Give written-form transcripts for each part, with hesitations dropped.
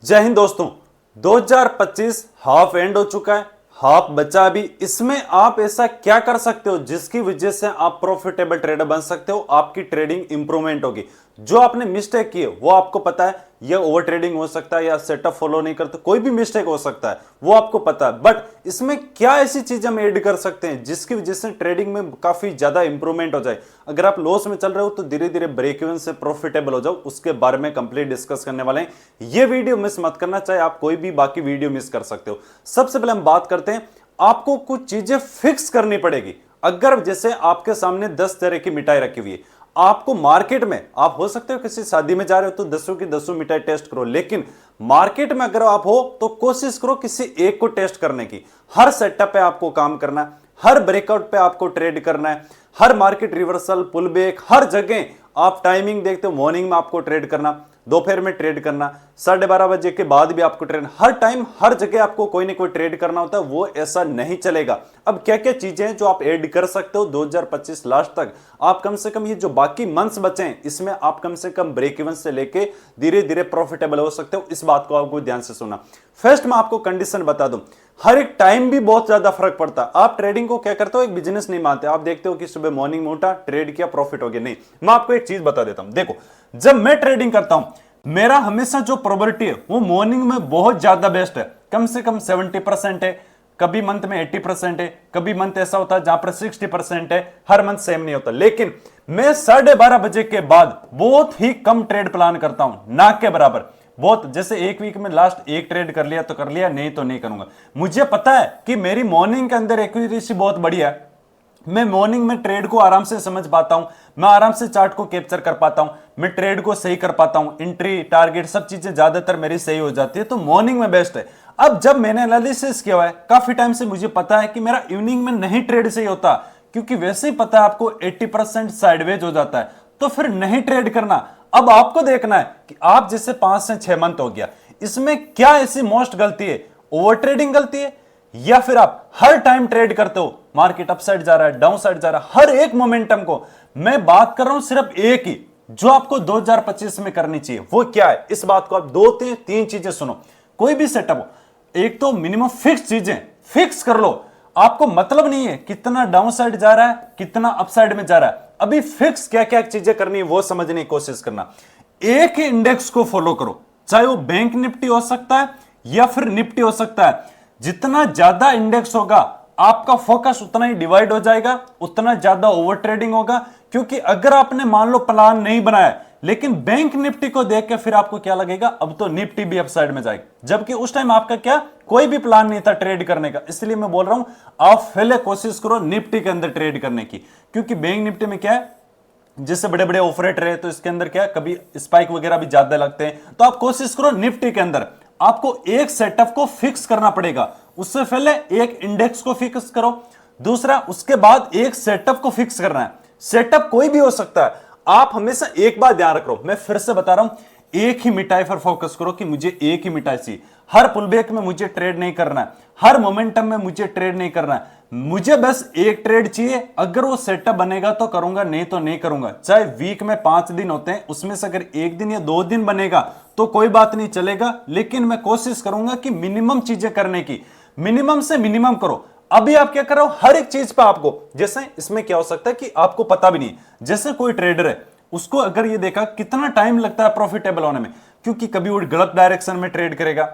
जय हिंद दोस्तों। 2025 half and हो चुका है, हाफ बचा अभी। इसमें आप ऐसा क्या कर सकते हो जिसकी वजह से आप प्रॉफिटेबल ट्रेडर बन सकते हो, आपकी ट्रेडिंग इंप्रूवमेंट होगी। जो आपने मिस्टेक की है वो आपको पता है, ये ओवर ट्रेडिंग हो सकता है या सेटअप फॉलो नहीं करते, कोई भी मिस्टेक हो सकता है, वो आपको पता है। बट इसमें क्या ऐसी चीज हम ऐड कर सकते हैं जिसकी वजह से ट्रेडिंग में काफी ज्यादा इंप्रूवमेंट हो जाए। अगर आप लॉस में चल रहे हो तो धीरे धीरे ब्रेक इवन से प्रॉफिटेबल हो जाओ, उसके बारे में कंप्लीट डिस्कस करने वाले हैं। ये वीडियो मिस मत करना, चाहे आप कोई भी बाकी वीडियो मिस कर सकते हो। सबसे पहले हम बात करते हैं, आपको कुछ चीजें फिक्स करनी पड़ेगी। अगर जैसे आपके सामने 10 तरह की मिठाई रखी हुई है, आपको मार्केट में, आप हो सकते हो किसी शादी में जा रहे हो तो 10 की 10 मिठाई टेस्ट करो, लेकिन मार्केट में अगर आप हो तो कोशिश करो किसी एक को टेस्ट करने की। हर सेटअप पे आपको काम करना है, हर ब्रेकआउट पे आपको ट्रेड करना है, हर मार्केट रिवर्सल पुल बैक, हर जगह आप टाइमिंग देखते हो। मॉर्निंग में आपको ट्रेड करना, दोपहर में ट्रेड करना, 12:30 बजे के बाद भी आपको ट्रेड, हर टाइम हर जगह आपको कोई ना कोई ट्रेड करना होता है। वो ऐसा नहीं चलेगा। अब क्या क्या चीजें हैं जो आप ऐड कर सकते हो 2025 लास्ट तक, आप कम से कम ये जो बाकी मंथ्स बचे हैं इसमें आप कम से कम ब्रेक इवन से लेके धीरे धीरे प्रॉफिटेबल हो सकते हो। इस बात को आपको ध्यान से सुना। फर्स्ट मैं आपको कंडीशन बता दूं, हर एक टाइम भी बहुत ज्यादा फर्क पड़ता है। आप ट्रेडिंग को क्या करते हो, एक बिजनेस नहीं मानते। आप देखते हो कि सुबह मॉर्निंग में उठा, ट्रेड किया, प्रॉफिट हो गया। नहीं, मैं आपको एक चीज बता देता हूं। देखो, जब मैं ट्रेडिंग करता हूं मेरा हमेशा जो प्रोबेबिलिटी है वो मॉर्निंग में बहुत ज्यादा बेस्ट है, कम से कम 70% है। कभी मंथ में 80% है, कभी मंथ ऐसा होता है जहां पर 60% है। हर मंथ सेम नहीं होता। लेकिन मैं 12:30 बजे के बाद बहुत ही कम ट्रेड प्लान करता हूं, ना के बराबर। बहुत, जैसे एक वीक में लास्ट एक ट्रेड कर लिया तो कर लिया, नहीं तो नहीं करूंगा। मुझे पता है कि मेरी मॉर्निंग के अंदर एक्यूरेसी बहुत बढ़िया है। मैं मॉर्निंग में ट्रेड को आराम से समझ पाता हूं, मैं आराम से चार्ट को कैप्चर कर पाता हूं, मैं ट्रेड को सही कर पाता हूं, एंट्री टारगेट सब चीजें ज्यादातर मेरी सही हो जाती है। तो मॉर्निंग में बेस्ट है। अब जब मैंने एनालिसिस किया है काफी टाइम से, मुझे पता है कि मेरा इवनिंग में नहीं ट्रेड सही होता, क्योंकि वैसे ही पता है आपको 80% साइडवेज हो जाता है, तो फिर नहीं ट्रेड करना। अब आपको देखना है कि आप जैसे 5 से 6 मंथ हो गया, इसमें क्या ऐसी मोस्ट गलती है, ओवर ट्रेडिंग गलती है, या फिर आप हर टाइम ट्रेड करते हो, मार्केट अपसाइड जा रहा है, डाउन साइड जा रहा है, हर एक मोमेंटम को। मैं बात कर रहा हूं सिर्फ एक ही जो आपको 2025 में करनी चाहिए, वो क्या है? इस बात को आप दो तीन चीजें सुनो। कोई भी सेटअप हो, एक तो मिनिमम फिक्स चीजें फिक्स कर लो। आपको मतलब नहीं है कितना डाउन साइड जा रहा है, कितना अपसाइड में जा रहा है, अभी फिक्स क्या क्या चीजें करनी है वो समझने की कोशिश करना। एक ही इंडेक्स को फॉलो करो, चाहे वो बैंक निफ्टी हो सकता है या फिर निफ्टी हो सकता है। जितना ज्यादा इंडेक्स होगा आपका फोकस उतना ही डिवाइड हो जाएगा, उतना ज्यादा ओवर ट्रेडिंग होगा। क्योंकि अगर आपने मान लो प्लान नहीं बनाया, लेकिन बैंक निफ्टी को देख के फिर आपको क्या लगेगा, अब तो निफ्टी भी अपसाइड में जाएगी, जबकि उस टाइम आपका क्या कोई भी प्लान नहीं था ट्रेड करने का। इसलिए मैं बोल रहा हूं आप पहले कोशिश करो निफ्टी के अंदर ट्रेड करने की, क्योंकि बैंक निफ्टी में क्या है, जिससे बड़े बड़े ऑफर रेट रहे तो इसके अंदर क्या कभी स्पाइक वगैरह भी ज्यादा लगते हैं। तो आप कोशिश करो निफ्टी के अंदर आपको एक सेटअप को फिक्स करना पड़ेगा। उससे पहले एक इंडेक्स को फिक्स करो, दूसरा उसके बाद एक सेटअप को फिक्स करना है। सेटअप कोई भी हो सकता है। आप हमेशा एक बात ध्यान रखो, मैं फिर से बता रहा हूं, एक ही मिठाई पर फोकस करो कि मुझे एक ही मिठाई चाहिए। हर पुलबैक में मुझे ट्रेड नहीं करना है, हर मोमेंटम में मुझे ट्रेड नहीं करना है, मुझे बस एक ट्रेड चाहिए। अगर वो सेटअप बनेगा तो करूंगा, नहीं तो नहीं करूंगा। चाहे वीक में 5 दिन होते हैं, उसमें से अगर 1 दिन या 2 दिन बनेगा तो कोई बात नहीं, चलेगा। लेकिन मैं कोशिश करूंगा कि मिनिमम चीजें करने की, मिनिमम से मिनिमम करो। अभी आप क्या कर रहे हो, हर एक चीज पे आपको, जैसे इसमें क्या हो सकता है कि आपको पता भी नहीं, जैसे कोई ट्रेडर है उसको अगर ये देखा कितना टाइम लगता है प्रॉफिटेबल होने में, क्योंकि कभी वो गलत डायरेक्शन में ट्रेड करेगा,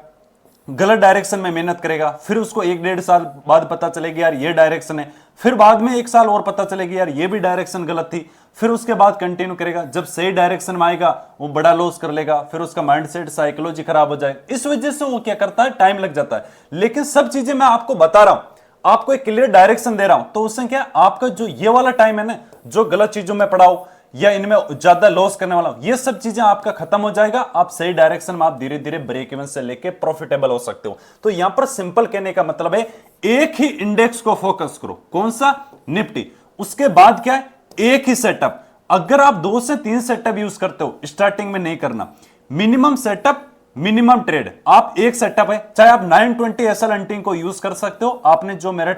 गलत डायरेक्शन में मेहनत करेगा, फिर उसको 1-1.5 साल बाद पता चलेगी यार ये डायरेक्शन है, फिर बाद में 1 साल और पता चलेगी यार ये भी डायरेक्शन गलत थी, फिर उसके बाद कंटिन्यू करेगा। जब सही डायरेक्शन में आएगा वो बड़ा लॉस कर लेगा, फिर उसका माइंडसेट साइकोलॉजी खराब हो जाए। इस वजह से वो क्या करता है, टाइम लग जाता है। लेकिन सब चीजें मैं आपको बता रहा हूं, आपको एक क्लियर डायरेक्शन दे रहा हूं, तो उससे क्या आपका जो ये वाला टाइम है ना, जो गलत चीजों में पड़ाओ या इनमें ज्यादा लॉस करने वाला, ये सब चीजें आपका खत्म हो जाएगा। आप सही डायरेक्शन में आप धीरे धीरे ब्रेक इवन से लेके प्रॉफिटेबल हो सकते हो। तो यहां पर सिंपल कहने का मतलब है एक ही इंडेक्स को फोकस करो, कौन सा, निफ्टी। उसके बाद क्या है, एक ही सेटअप। अगर आप 2 से 3 सेटअप यूज करते हो, स्टार्टिंग में नहीं करना। Minimum setup minimum trade. आप एक सेटअप है, चाहे आप 920 एसएल हंटिंग को यूज कर सकते हो। आपने जो मेरा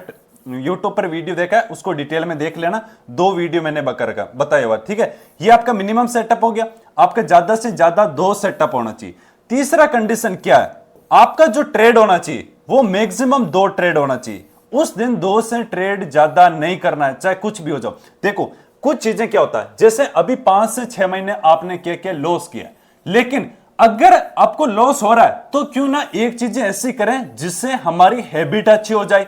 यूट्यूब पर वीडियो देखा है उसको डिटेल में देख लेना, 2 वीडियो मैंने बताया हुआ, ठीक है। ये आपका मिनिमम सेटअप हो गया। आपका ज्यादा से ज्यादा 2 सेटअप होना चाहिए। तीसरा कंडीशन क्या है, आपका जो ट्रेड होना चाहिए वो मैक्सिमम 2 ट्रेड होना चाहिए। उस दिन 2 से ट्रेड ज्यादा नहीं करना है, चाहे कुछ भी हो जाओ। देखो कुछ चीजें क्या होता है, जैसे अभी 5 से 6 महीने आपने क्या क्या लॉस किया, लेकिन अगर आपको लॉस हो रहा है तो क्यों ना एक चीजें ऐसी करें जिससे हमारी हैबिट अच्छी हो जाए,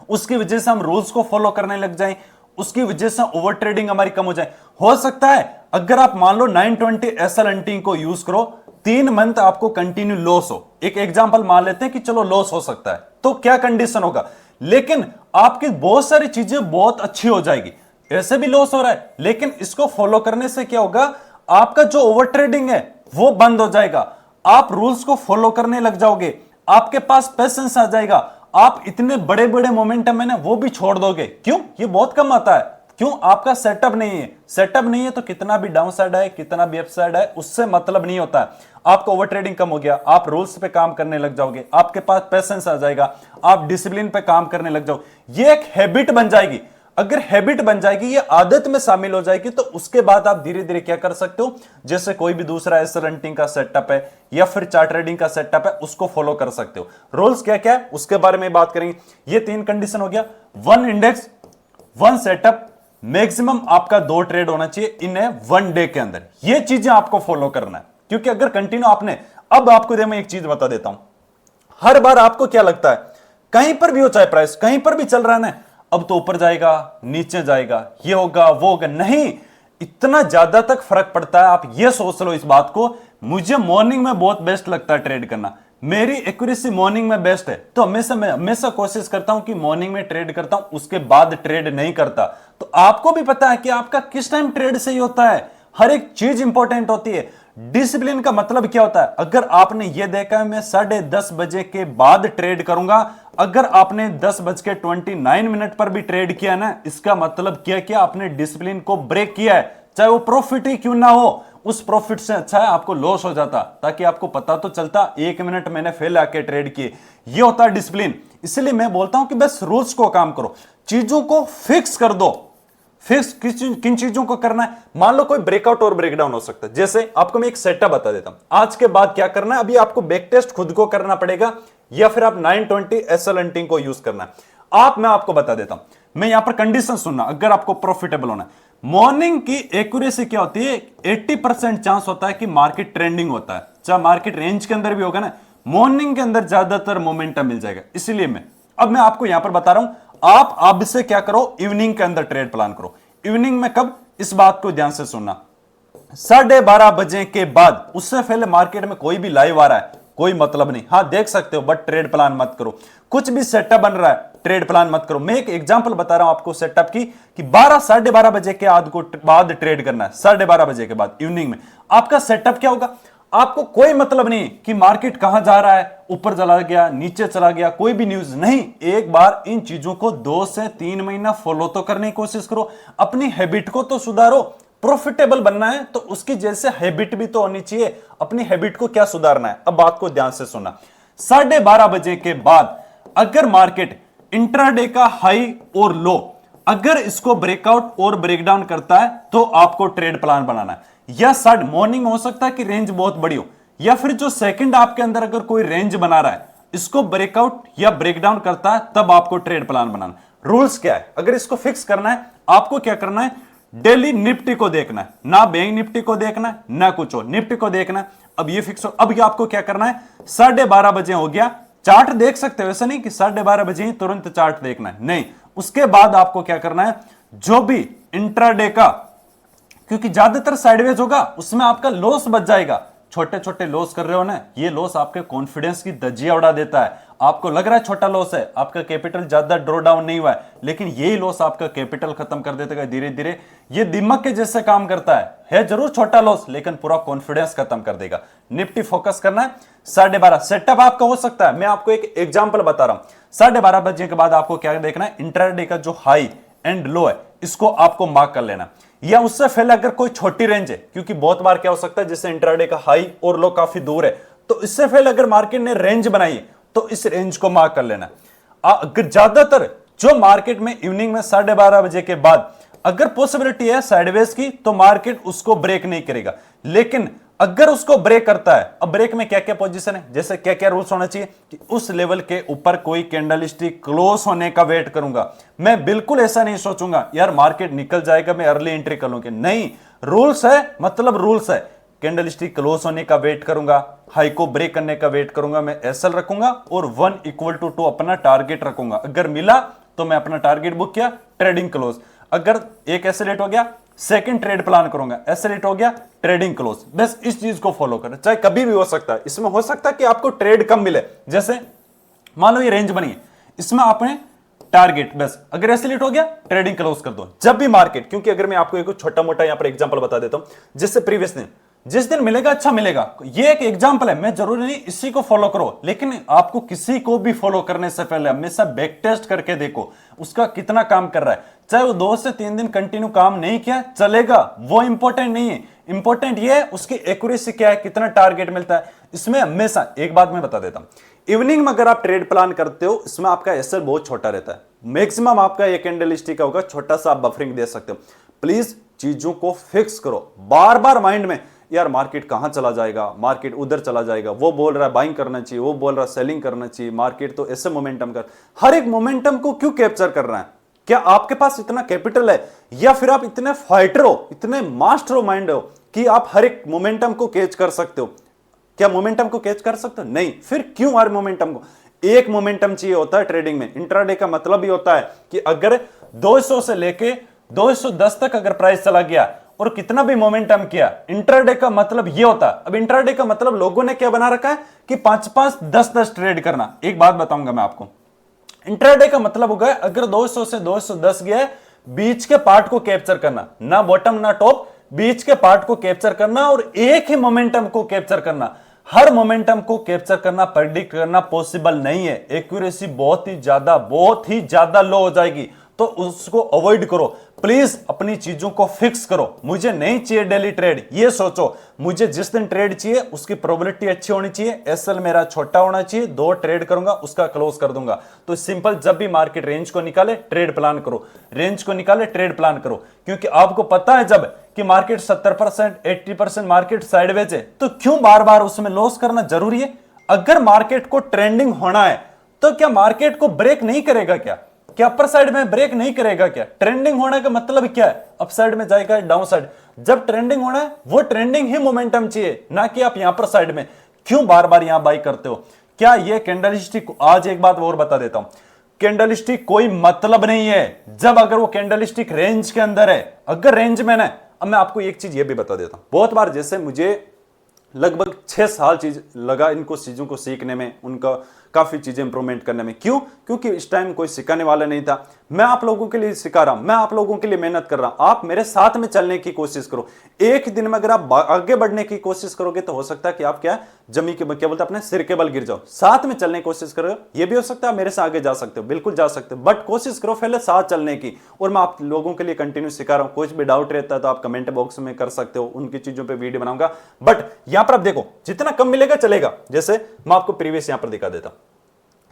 उसकी वजह से हम रूल्स को फॉलो करने लग जाएं, उसकी वजह से ओवर ट्रेडिंग हमारी कम हो जाए। हो सकता है अगर आप मान लो 920 SL को यूज करो, 3 मंथ आपको कंटिन्यू लॉस हो, एक एग्जांपल मान लेते हैं कि चलो लॉस हो सकता है, तो क्या कंडीशन होगा, लेकिन आपकी बहुत सारी चीजें बहुत अच्छी हो जाएगी। ऐसे भी लॉस हो रहा है, लेकिन इसको फॉलो करने से क्या होगा, आपका जो ओवर ट्रेडिंग है वो बंद हो जाएगा, आप रूल्स को फॉलो करने लग जाओगे, आपके पास पेशेंस आ जाएगा, आप इतने बड़े बड़े मोमेंटम है ना वो भी छोड़ दोगे। क्यों, ये बहुत कम आता है, क्यों, आपका सेटअप नहीं है। सेटअप नहीं है तो कितना भी डाउन साइड है, कितना भी अप साइड है, उससे मतलब नहीं होता है। आपका ओवर ट्रेडिंग कम हो गया, आप रूल्स पे काम करने लग जाओगे, आपके पास पेशेंस आ जाएगा, आप डिसिप्लिन पे काम करने लग जाओ, ये एक हैबिट बन जाएगी। अगर हैबिट बन जाएगी, ये आदत में शामिल हो जाएगी, तो उसके बाद आप धीरे धीरे क्या कर सकते हो, जैसे कोई भी दूसरा एसएल हंटिंग का सेटअप है या फिर चार्ट ट्रेडिंग का सेटअप है, उसको फॉलो कर सकते हो। रूल्स क्या क्या है उसके बारे में बात करेंगे। ये 3 कंडीशन हो गया, 1 इंडेक्स, 1 सेटअप, मैक्सिमम आपका 2 ट्रेड होना चाहिए इन 1 डे के अंदर। ये चीजें आपको फॉलो करना है, क्योंकि अगर कंटिन्यू आपने, अब आपको मैं एक चीज बता देता हूं, हर बार आपको क्या लगता है, कहीं पर भी हो चाहे प्राइस कहीं पर भी चल रहा है ना, अब तो ऊपर जाएगा नीचे जाएगा, ये होगा वो होगा, नहीं, इतना ज्यादा तक फर्क पड़ता है। आप ये सोच लो इस बात को, मुझे मॉर्निंग में बहुत बेस्ट लगता है ट्रेड करना, मेरी एक्यूरेसी मॉर्निंग में बेस्ट है, तो मैं हमेशा कोशिश करता हूं कि मॉर्निंग में ट्रेड करता हूं, उसके बाद ट्रेड नहीं करता। तो आपको भी पता है कि आपका किस टाइम ट्रेड सही होता है, हर एक चीज इंपॉर्टेंट होती है। डिसिप्लिन का मतलब क्या होता है, अगर आपने ये देखा है मैं 10:30 बजे के बाद ट्रेड करूंगा, अगर आपने 10:29 पर भी ट्रेड किया ना, इसका मतलब क्या किया, आपने डिसिप्लिन को ब्रेक किया है, चाहे वो प्रॉफिट ही क्यों ना हो। उस प्रॉफिट से अच्छा है आपको लॉस हो जाता, ताकि आपको पता तो चलता 1 मिनट मैंने फेल आके ट्रेड किए। ये होता है डिसिप्लिन। इसलिए मैं बोलता हूं कि बस रूल्स को काम करो, चीजों को फिक्स कर दो। फिक्स किन चीजों को करना है, मान लो कोई ब्रेकआउट और ब्रेकडाउन हो सकता है। जैसे आपको मैं एक सेटअप बता देता हूं, आज के बाद क्या करना है, अभी आपको बैक टेस्ट खुद को करना पड़ेगा या फिर आप 920 SL हंटिंग को यूज करना है। मैं आपको बता देता हूं, मैं यहां पर कंडीशन सुनना, अगर आपको प्रॉफिटेबल होना है। मॉर्निंग की एक्यूरेसी क्या होती है, 80% चांस होता है कि मार्केट ट्रेंडिंग होता है, चाहे मार्केट रेंज के अंदर भी होगा ना, मॉर्निंग के अंदर ज्यादातर मोमेंटम मिल जाएगा। इसीलिए मैं आपको यहां पर बता रहा हूं, आप अब से क्या करो, इवनिंग के अंदर ट्रेड प्लान करो। इवनिंग में कब, इस बात को ध्यान से सुनना, 12:30 बजे के बाद, उससे पहले मार्केट में कोई भी लाइव आ रहा है कोई मतलब नहीं, हाँ देख सकते हो, बट ट्रेड प्लान मत करो। कुछ भी सेटअप बन रहा है ट्रेड प्लान मत करो। मैं एक एग्जांपल बता रहा हूं आपको सेटअप की, कि 12-12:30 बजे के बाद ट्रेड करना है, 12:30 बजे के बाद इवनिंग में। आपका सेटअप क्या होगा, आपको कोई मतलब नहीं कि मार्केट कहां जा रहा है, ऊपर चला गया नीचे चला गया, कोई भी न्यूज नहीं। एक बार इन चीजों को 2 से 3 महीना फॉलो तो करने की कोशिश करो, अपनी हैबिट को तो सुधारो। प्रॉफिटेबल बनना है तो उसकी जैसे हैबिट भी तो होनी चाहिए, अपनी हैबिट को क्या सुधारना है। अब बात को ध्यान से सुनना, 12:30 बजे के बाद अगर मार्केट इंट्राडे का हाई और लो, अगर इसको ब्रेकआउट और ब्रेकडाउन करता है तो आपको ट्रेड प्लान बनाना है। या मॉर्निंग में हो सकता है कि रेंज बहुत बड़ी हो, या फिर जो सेकंड आपके अंदर अगर कोई रेंज बना रहा है, इसको ब्रेकआउट या ब्रेकडाउन करता है, तब आपको ट्रेड प्लान बनाना। रूल्स क्या है, अगर इसको फिक्स करना है, आपको क्या करना है, डेली निफ्टी को देखना है, ना बैंक निफ्टी को देखना है ना कुछ और, निफ्टी को देखना है। अब ये फिक्स हो, अब आपको क्या करना है, 12:30 बजे हो गया, चार्ट देख सकते हो, ऐसा नहीं कि 12:30 बजे ही तुरंत चार्ट देखना है, नहीं। उसके बाद आपको क्या करना है, जो भी इंट्राडे का, क्योंकि ज्यादातर साइडवेज होगा, उसमें आपका लॉस बच जाएगा। छोटे छोटे लॉस कर रहे हो ना, ये लॉस आपके कॉन्फिडेंस की धज्जियां उड़ा देता है। आपको लग रहा है छोटा लॉस है, आपका कैपिटल ज्यादा ड्रॉ डाउन नहीं हुआ है, लेकिन यही लॉस आपका कैपिटल खत्म कर देता है धीरे धीरे। ये दिमाग के जैसे काम करता है जरूर छोटा लॉस, लेकिन पूरा कॉन्फिडेंस खत्म कर देगा। निफ्टी फोकस करना है 12:30। सेटअप आपका हो सकता है, मैं आपको एक एग्जांपल बता रहा हूं, 12:30 बजे के बाद आपको क्या देखना है, इंट्राडे का जो हाई एंड लो है, इसको आपको मार्क कर लेना। या उससे पहले अगर कोई छोटी रेंज है, क्योंकि बहुत बार क्या हो सकता है, जैसे इंट्राडे का हाई और लो काफी दूर है, तो इससे पहले अगर मार्केट ने रेंज बनाई है तो इस रेंज को मार्क कर लेना। अगर ज्यादातर जो मार्केट में इवनिंग में 12:30 बजे के बाद अगर पॉसिबिलिटी है साइडवेज की, तो मार्केट उसको ब्रेक नहीं करेगा। लेकिन अगर उसको ब्रेक करता है, अब ब्रेक में क्या क्या पोजीशन है, जैसे क्या क्या रूल्स होना चाहिए कि उस लेवल के ऊपर कोई कैंडलस्टिक क्लोज होने का वेट करूंगा। मैं बिल्कुल ऐसा नहीं सोचूंगा यार मार्केट निकल जाएगा मैं अर्ली एंट्री कर लूंगी, नहीं, रूल्स है मतलब रूल्स है। कैंडलस्टिक क्लोज होने का वेट करूंगा, हाई को ब्रेक करने का वेट करूंगा, मैं एसएल रखूंगा और 1 = 2 अपना टारगेट रखूंगा। अगर मिला तो मैं अपना टारगेट बुक किया, ट्रेडिंग क्लोज। अगर एक एसएलेट हो गया, सेकंड ट्रेड प्लान करूंगा, एसएलेट हो गया, ट्रेडिंग क्लोज। बस इस चीज को फॉलो करें, चाहे कभी भी हो सकता है। इसमें हो सकता है कि आपको ट्रेड कम मिले, जैसे मान लो ये रेंज बनी है, इसमें आपने टारगेट, बस अगर एसएलेट हो गया ट्रेडिंग क्लोज कर दो जब भी मार्केट। क्योंकि अगर मैं आपको एक छोटा मोटा यहां पर एग्जांपल बता देता हूं, जिससे प्रीवियस दिन जिस दिन मिलेगा अच्छा मिलेगा, ये एक एग्जांपल है, मैं जरूरी नहीं इसी को फॉलो करो, लेकिन आपको किसी को भी फॉलो करने से पहले हमेशा बैक टेस्ट करके देखो उसका कितना काम कर रहा है। चाहे वो 2 से 3 दिन कंटिन्यू काम नहीं किया चलेगा, वो इंपॉर्टेंट नहीं है, इंपॉर्टेंट ये है उसकी एक्यूरेसी क्या है, कितना टारगेट मिलता है। इसमें हमेशा एक बात मैं बता देता हूं, इवनिंग में अगर आप ट्रेड प्लान करते हो, इसमें आपका एसएल बहुत छोटा रहता है, मैक्सिमम आपका ये कैंडलस्टिक का होगा, छोटा सा आप बफरिंग दे सकते हो। प्लीज चीजों को फिक्स करो, बार बार माइंड में यार मार्केट कहां चला जाएगा, मार्केट उधर चला जाएगा, वो बोल रहा है बाइंग करना चाहिए, वो बोल रहा है सेलिंग करना चाहिए, मार्केट तो ऐसे मोमेंटम कर, हर एक मोमेंटम को क्यों कैप्चर कर रहा है? क्या आपके पास इतना कैपिटल है, या फिर आप इतने फाइटर हो, इतने मास्टर ऑफ माइंड हो कि आप हर एक मोमेंटम को कैच कर सकते हो? क्या मोमेंटम को कैच कर सकते हो? नहीं, फिर क्यों हर मोमेंटम को? एक मोमेंटम चाहिए होता है ट्रेडिंग में। इंट्राडे का मतलब ही होता है कि अगर 200 से लेके 210 तक अगर प्राइस चला गया और कितना भी मोमेंटम किया, इंट्राडे का मतलब ये होता है। अब इंट्राडे का मतलब लोगों ने क्या बना रखा है कि 5-5, 10-10 ट्रेड करना। एक बात बताऊंगा मैं आपको, इंट्राडे का मतलब होगा अगर 200 से 210 गया है, बीच के पार्ट को कैप्चर करना, ना बॉटम ना टॉप, बीच के पार्ट को कैप्चर करना और एक ही मोमेंटम को कैप्चर करना। हर मोमेंटम को कैप्चर करना, प्रेडिक्ट करना पॉसिबल नहीं है, एक्यूरेसी बहुत ही ज्यादा लो हो जाएगी, तो उसको अवॉइड करो। प्लीज अपनी चीजों को फिक्स करो। मुझे नहीं चाहिए डेली ट्रेड, ये सोचो मुझे जिस दिन ट्रेड चाहिए उसकी प्रोबेबिलिटी अच्छी होनी चाहिए, एसएल मेरा छोटा होना चाहिए, 2 ट्रेड करूंगा उसका क्लोज कर दूंगा। तो सिंपल, जब भी मार्केट रेंज को निकाले ट्रेड प्लान करो, रेंज को निकाले ट्रेड प्लान करो। क्योंकि आपको पता है जब कि मार्केट 70%, 80% मार्केट साइडवेज है, तो क्यों बार बार उसमें लॉस करना जरूरी है? अगर मार्केट को ट्रेंडिंग होना है तो क्या मार्केट को ब्रेक नहीं करेगा? क्या अपर साइड में ब्रेक नहीं करेगा? क्या ट्रेंडिंग होने का मतलब क्या है? अप साइड में जाएगा, डाउन साइड। जब ट्रेंडिंग होना है वो ट्रेंडिंग ही मोमेंटम चाहिए, ना कि आप यहां पर साइड में क्यों बार बार यहां बाई करते हो? क्या ये कैंडलस्टिक, आज एक बात और बता देता हूं, कैंडलस्टिक कोई मतलब नहीं है जब अगर वो कैंडलस्टिक रेंज के अंदर है, अगर रेंज में ना। अब मैं आपको एक चीज ये भी बता देता हूं, बहुत बार जैसे मुझे लगभग 6 साल चीज लगा इनको चीजों को सीखने में, उनका काफी चीजें इंप्रूवमेंट करने में। क्यों? क्योंकि इस टाइम कोई सिखाने वाला नहीं था। मैं आप लोगों के लिए सिखा रहा हूं, मैं आप लोगों के लिए मेहनत कर रहा हूं, आप मेरे साथ में चलने की कोशिश करो। एक दिन में अगर आप आगे बढ़ने की कोशिश करोगे तो हो सकता है कि आप क्या जमी के क्या बोलते हैं, अपने सिर के बल गिर जाओ। साथ में चलने की कोशिश करो, ये भी हो सकता है मेरे से आगे जा सकते हो, बिल्कुल जा सकते हो, बट कोशिश करो पहले साथ चलने की। और मैं आप लोगों के लिए कंटिन्यू सिखा रहा हूं। कुछ भी डाउट रहता है तो आप कमेंट बॉक्स में कर सकते हो, उनकी चीजों पर वीडियो बनाऊंगा। बट यहां पर आप देखो, जितना कम मिलेगा चलेगा। जैसे मैं आपको प्रीवियस यहां पर दिखा देता हूं,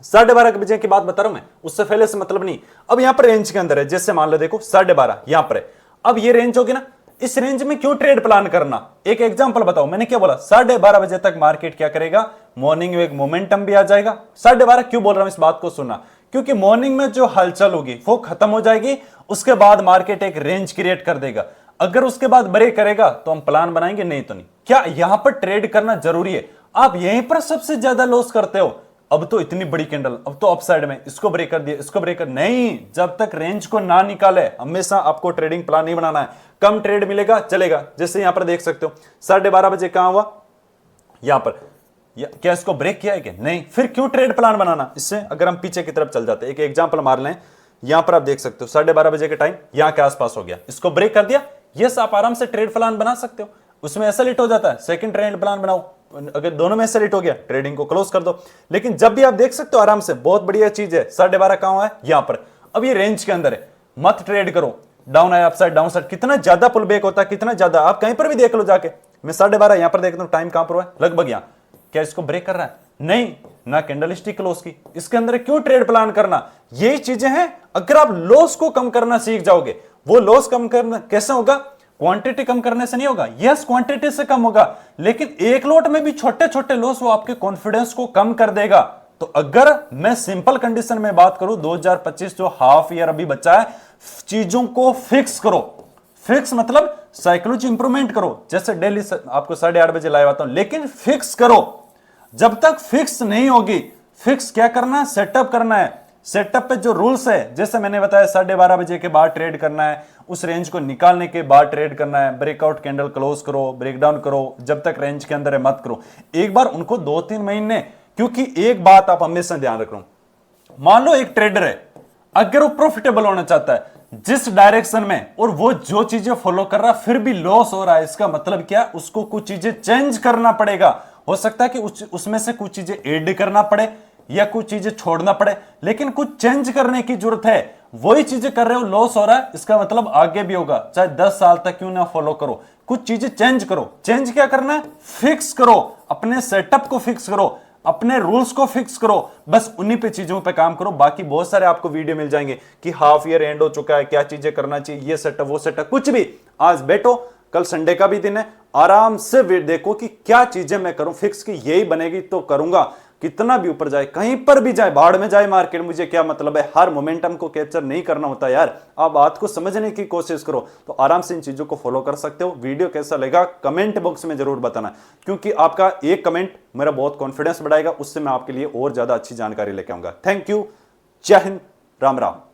12:30 बजे की बात बता रहा हूं मैं, उससे पहले से मतलब नहीं। अब यहां पर रेंज के अंदर है, जैसे मान लो देखो 12:30 यहां पर है। अब ये रेंज होगी ना, इस रेंज में क्यों ट्रेड प्लान करना? एक एग्जांपल बताओ, मैंने क्या बोला, 12:30 बजे तक मार्केट क्या करेगा, मॉर्निंग में एक मोमेंटम भी आ जाएगा। 12:30 क्यों बोल रहा हूं इस बात को सुनना, क्योंकि मॉर्निंग में जो हलचल होगी वो खत्म हो जाएगी, उसके बाद मार्केट एक रेंज क्रिएट कर देगा। अगर उसके बाद ब्रेक करेगा तो हम प्लान बनाएंगे, नहीं तो नहीं। क्या यहां पर ट्रेड करना जरूरी है? आप यहीं पर सबसे ज्यादा लॉस करते हो। अब तो इतनी बड़ी कैंडल, अब तो अपसाइड में, इसको ब्रेक कर दिया, इसको ब्रेक कर, नहीं, जब तक रेंज को ना निकाले हमेशा आपको ट्रेडिंग प्लान नहीं बनाना है। कम ट्रेड मिलेगा चलेगा, जैसे यहां पर देख सकते हो 12:30 बजे कहां हुआ, यहां पर। क्या इसको ब्रेक किया है कि नहीं? फिर क्यों ट्रेड प्लान बनाना? इससे अगर हम पीछे की तरफ चल जाते हैं, एक एग्जांपल मार लें, यहां पर आप देख सकते हो 12:30 बजे के टाइम यहां के आसपास हो गया, इसको ब्रेक कर दिया, यस आप आराम से ट्रेड प्लान बना सकते हो। उसमें ऐसा लेट हो जाता है, सेकंड ट्रेड प्लान बनाओ, अगर दोनों में ऐसा लेट हो गया ट्रेडिंग को क्लोज कर दो। लेकिन जब भी आप देख सकते हो आराम से, बहुत बढ़िया चीज है। 12:30 कहां है, यहां पर। अब ये रेंज के अंदर है, मत ट्रेड करो। डाउन है, अपसाइड, डाउन साइड, कितना ज्यादा पुल बैक होता है, कितना ज्यादा, आप कहीं पर भी देख लो जाके। मैं 12:30 यहां पर देखता हूं, टाइम कहां पर हुआ है, लगभग यहां। क्या इसको ब्रेक कर रहा है? नहीं, ना कैंडलस्टिक क्लोज की। इसके अंदर क्यों ट्रेड प्लान करना? यही चीजें हैं। अगर आप लॉस को कम करना सीख जाओगे, वो लॉस कम करना कैसे होगा? क्वांटिटी कम करने से नहीं होगा, यस क्वांटिटी से कम होगा, लेकिन एक लॉट में भी छोटे छोटे लॉस वो आपके कॉन्फिडेंस को कम कर देगा। तो अगर मैं सिंपल कंडीशन में बात करूं, 2025 जो हाफ ईयर अभी बचा है, चीजों को फिक्स करो। फिक्स मतलब साइकोलॉजी इंप्रूवमेंट करो, जैसे डेली आपको 8:30 बजे लाइव आता हूं, लेकिन फिक्स करो। जब तक फिक्स नहीं होगी, फिक्स क्या करना है, सेटअप करना है। सेटअप पे जो रूल्स है, जैसे मैंने बताया 12:30 बजे के बाद ट्रेड करना है, उस रेंज को निकालने के बाद ट्रेड करना है, ब्रेकआउट कैंडल क्लोज करो, ब्रेकडाउन करो, जब तक रेंज के अंदर है मत करो। एक बार उनको 2-3 महीने, क्योंकि एक बात आप हमेशा ध्यान रखो, मान लो एक ट्रेडर है, अगर वो प्रॉफिटेबल होना चाहता है जिस डायरेक्शन में, और वो जो चीजें फॉलो कर रहा फिर भी लॉस हो रहा है, इसका मतलब क्या, उसको कुछ चीजें चेंज करना पड़ेगा। हो सकता है कि उसमें से कुछ चीजें ऐड करना पड़े या कुछ चीजें छोड़ना पड़े, लेकिन कुछ चेंज करने की जरूरत है। वही चीजें कर रहे हो, लॉस हो रहा है, इसका मतलब आगे भी होगा, चाहे 10 साल तक क्यों ना फॉलो करो। कुछ चीजें चेंज करो। चेंज क्या करना है, फिक्स करो, अपने सेटअप को फिक्स करो, अपने रूल्स को फिक्स करो, बस उन्हीं पे चीजों पे काम करो। बाकी बहुत सारे आपको वीडियो मिल जाएंगे कि हाफ ईयर एंड हो चुका है, क्या चीजें करना चाहिए, ये सेटअप वो सेटअप, कुछ भी। आज बैठो, कल संडे का भी दिन है, आराम से देखो कि क्या चीजें मैं करूं, फिक्स की यही बनेगी तो करूंगा। कितना भी ऊपर जाए, कहीं पर भी जाए, बाढ़ में जाए मार्केट, मुझे क्या मतलब है, हर मोमेंटम को कैप्चर नहीं करना होता यार। आप बात को समझने की कोशिश करो, तो आराम से इन चीजों को फॉलो कर सकते हो। वीडियो कैसा लगा कमेंट बॉक्स में जरूर बताना, क्योंकि आपका एक कमेंट मेरा बहुत कॉन्फिडेंस बढ़ाएगा, उससे मैं आपके लिए और ज्यादा अच्छी जानकारी लेके आऊंगा। थैंक यू, जय हिंद, राम राम।